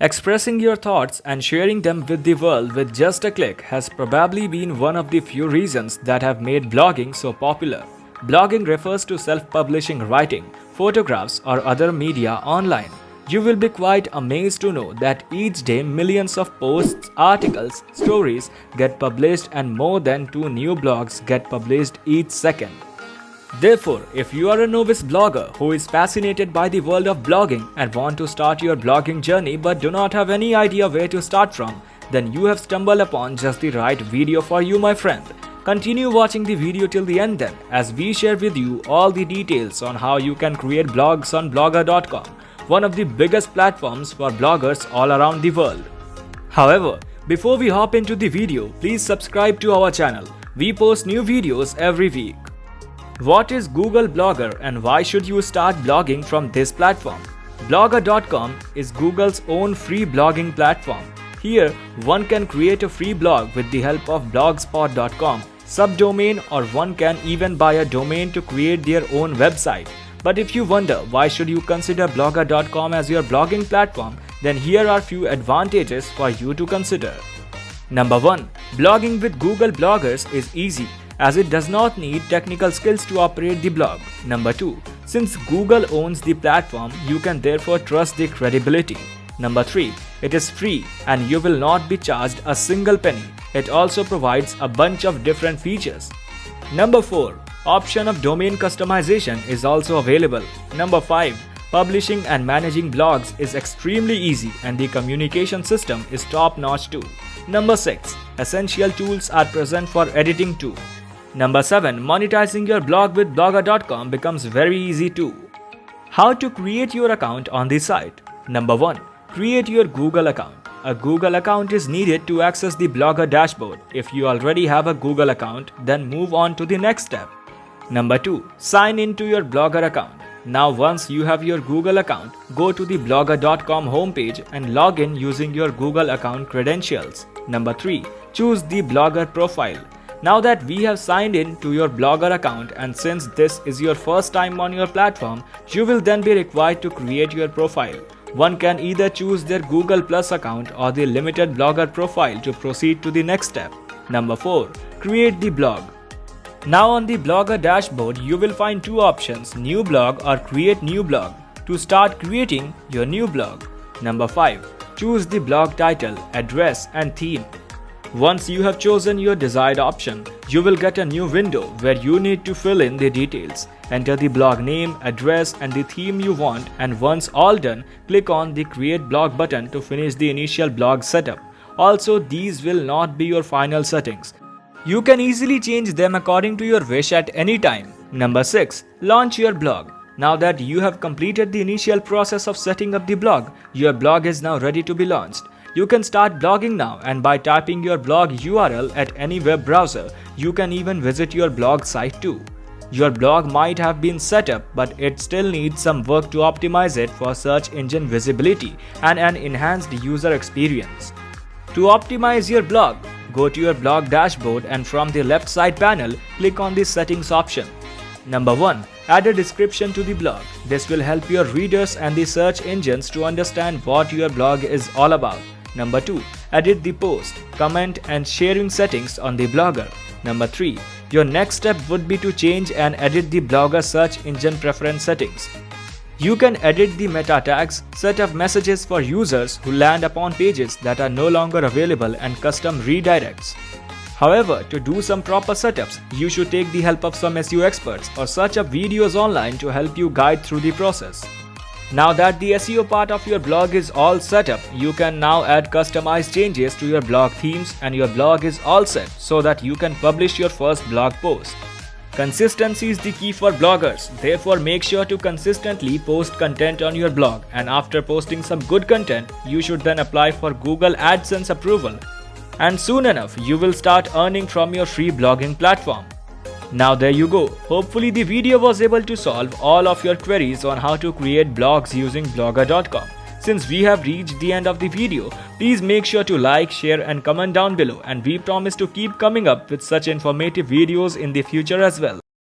Expressing your thoughts and sharing them with the world with just a click has probably been one of the few reasons that have made blogging so popular. Blogging refers to self-publishing writing, photographs, or other media online. You will be quite amazed to know that each day millions of posts, articles, stories get published and more than 2 new blogs get published each second. Therefore, if you are a novice blogger who is fascinated by the world of blogging and want to start your blogging journey but do not have any idea where to start from, then you have stumbled upon just the right video for you, my friend. Continue watching the video till the end then, as we share with you all the details on how you can create blogs on blogger.com, one of the biggest platforms for bloggers all around the world. However, before we hop into the video, please subscribe to our channel. We post new videos every week. What is Google Blogger and why should you start blogging from this platform? Blogger.com is Google's own free blogging platform. Here, one can create a free blog with the help of blogspot.com subdomain, or one can even buy a domain to create their own website. But if you wonder why should you consider blogger.com as your blogging platform, then here are few advantages for you to consider. Number 1. Blogging with Google Bloggers is easy, as it does not need technical skills to operate the blog. Number 2. Since Google owns the platform, you can therefore trust the credibility. Number 3. It is free and you will not be charged a single penny. It also provides a bunch of different features. Number 4. Option of domain customization is also available. Number 5. Publishing and managing blogs is extremely easy and the communication system is top-notch too. Number 6. Essential tools are present for editing too. Number 7. Monetizing your blog with blogger.com becomes very easy too. How to create your account on the site? Number 1. Create your Google account. A Google account is needed to access the Blogger dashboard. If you already have a Google account, then move on to the next step. Number 2. Sign in to your Blogger account. Now once you have your Google account, go to the blogger.com homepage and log in using your Google account credentials. Number 3. Choose the Blogger profile. Now that we have signed in to your Blogger account, and since this is your first time on your platform, you will then be required to create your profile. One can either choose their Google Plus account or the limited Blogger profile to proceed to the next step. Number 4. Create the blog. Now on the Blogger dashboard, you will find two options, new blog or create new blog, to start creating your new blog. Number 5. Choose the blog title, address and theme. Once you have chosen your desired option, you will get a new window where you need to fill in the details. Enter the blog name, address and the theme you want, and once all done, click on the Create Blog button to finish the initial blog setup. Also, these will not be your final settings. You can easily change them according to your wish at any time. Number 6. Launch your blog. Now that you have completed the initial process of setting up the blog, your blog is now ready to be launched. You can start blogging now, and by typing your blog URL at any web browser, you can even visit your blog site too. Your blog might have been set up, but it still needs some work to optimize it for search engine visibility and an enhanced user experience. To optimize your blog, go to your blog dashboard and from the left side panel, click on the settings option. Number 1. Add a description to the blog. This will help your readers and the search engines to understand what your blog is all about. Number 2. Edit the post, comment and sharing settings on the Blogger. Number 3. Your next step would be to change and edit the Blogger search engine preference settings. You can edit the meta tags, set up messages for users who land upon pages that are no longer available, and custom redirects. However, to do some proper setups, you should take the help of some SEO experts or search up videos online to help you guide through the process. Now that the SEO part of your blog is all set up, you can now add customized changes to your blog themes and your blog is all set so that you can publish your first blog post. Consistency is the key for bloggers, therefore make sure to consistently post content on your blog, and after posting some good content, you should then apply for Google AdSense approval. And soon enough, you will start earning from your free blogging platform. Now there you go. Hopefully the video was able to solve all of your queries on how to create blogs using blogger.com. Since we have reached the end of the video, please make sure to like, share and comment down below, and we promise to keep coming up with such informative videos in the future as well.